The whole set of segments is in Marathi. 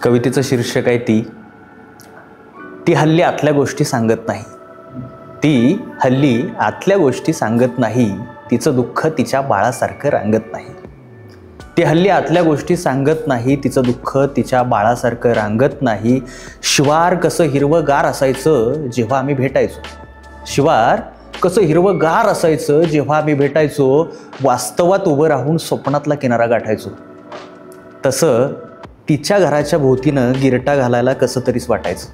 कवितेचं शीर्षक आहे ती हल्ली आतल्या गोष्टी सांगत नाही. ती हल्ली आतल्या गोष्टी सांगत नाही. तिचं दुःख तिच्या बाळासारखं रांगत नाही. ती हल्ली आतल्या गोष्टी सांगत नाही. तिचं दुःख तिच्या बाळासारखं रांगत नाही. शिवार कसं हिरवंगार असायचं जेव्हा आम्ही भेटायचो. शिवार कसं हिरवंगार असायचं जेव्हा आम्ही भेटायचो. वास्तवात उभं राहून स्वप्नातला किनारा गाठायचो. तसं तिच्या घराच्या भोवतीनं गिरटा घालायला कसं तरीच वाटायचं.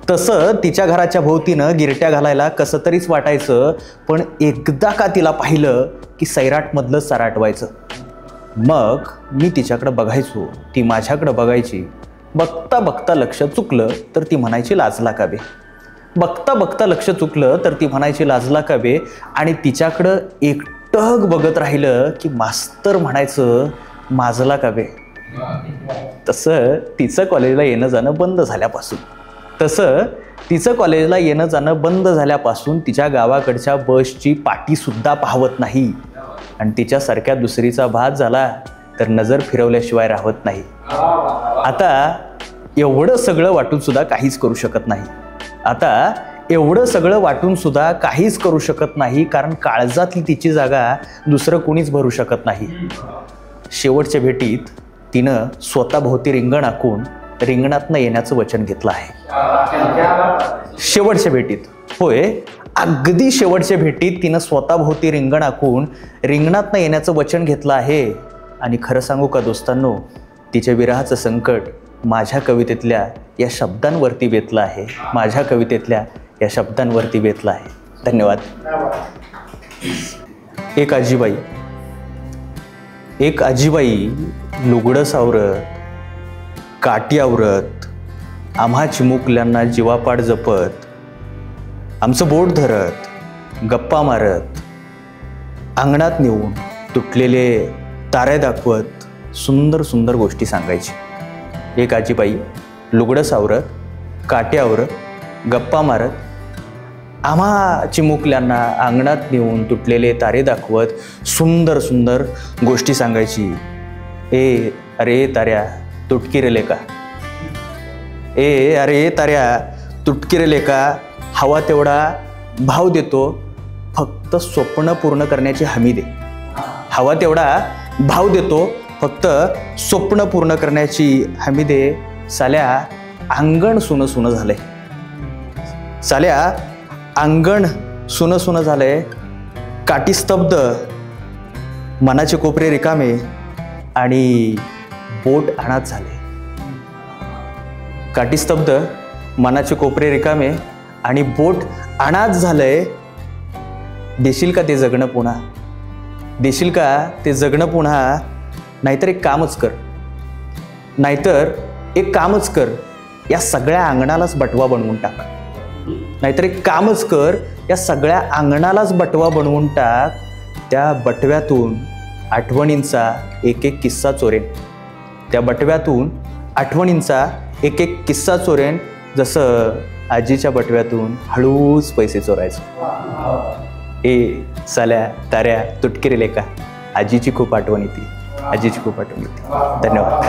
तसं तिच्या घराच्या भोवतीनं गिरट्या घालायला कसं तरीच वाटायचं. पण एकदा का तिला पाहिलं की सैराटमधलं सराट व्हायचं. मग मी तिच्याकडं बघायचो, ती माझ्याकडं बघायची. बघता बघता लक्ष चुकलं तर ती म्हणायची लाजला का बे. बघता बघता लक्ष चुकलं तर ती म्हणायची लाजला का बे. आणि तिच्याकडं एकटक बघत राहिलं की मास्तर म्हणायचं माजला का बे. तसं तिचं कॉलेजला येणं जाणं बंद झाल्यापासून तिच्या गावाकडच्या बसची पाटीसुद्धा पाहवत नाही. आणि तिच्यासारख्या दुसरीचा भात झाला तर नजर फिरवल्याशिवाय राहत नाही. आता एवढं सगळं वाटून सुद्धा काहीच करू शकत नाही. कारण काळजातली तिची जागा दुसरं कोणीच भरू शकत नाही. शेवटच्या भेटीत तिनं स्वतःभोवती रिंगण आखून रिंगणातनं येण्याचं वचन घेतलं आहे. शेवटच्या भेटीत, होय, अगदी शेवटच्या भेटीत तिनं स्वतःभोवती रिंगण आखून रिंगणातनं येण्याचं वचन घेतलं आहे. आणि खरं सांगू का दोस्तांनो, तिच्या विरहाचं संकट माझ्या कवितेतल्या या शब्दांवरती बेतलं आहे. धन्यवाद. एक आजीबाई लुगडं सावरत, काठी आवरत, आम्हा चिमुकल्यांना जीवापाड जपत, आमचं बोट धरत, गप्पा मारत, अंगणात नेऊन तुटलेले तारे दाखवत सुंदर सुंदर गोष्टी सांगायची. एक आजीबाई लुगडं सावरत, काठी आवरत, गप्पा मारत, आम्हा चिमुकल्यांना अंगणात नेऊन तुटलेले तारे दाखवत सुंदर सुंदर गोष्टी सांगायची. अरे ताऱ्या तुटकी रे लेका. अरे ताऱ्या तुटकी रे लेका. हवा तेवढा भाव देतो, फक्त स्वप्न पूर्ण करण्याची हमी दे. हवा तेवढा भाव देतो, फक्त स्वप्न पूर्ण करण्याची हमी दे. साल्या अंगण सुनं सुनं झालंय. अंगण सुनं सुनं झालंय. काठी स्तब्ध, मनाचे कोपरे रिकामे आणि बोट अनाथ झाले. काठी स्तब्ध, मनाचे कोपरे रिकामे आणि बोट अनाथ झालंय. देशील का ते जगणं पुन्हा? नाहीतर एक कामच कर, या सगळ्या अंगणालाच बटवा बनवून टाक. त्या बटव्यातून आठवणींचा एक एक किस्सा चोरेन. जसं आजीच्या बटव्यातून हळूच पैसे चोरायचं. साल्या ताऱ्या तुटकी रे लेका. आजीची खूप आठवण येते. धन्यवाद.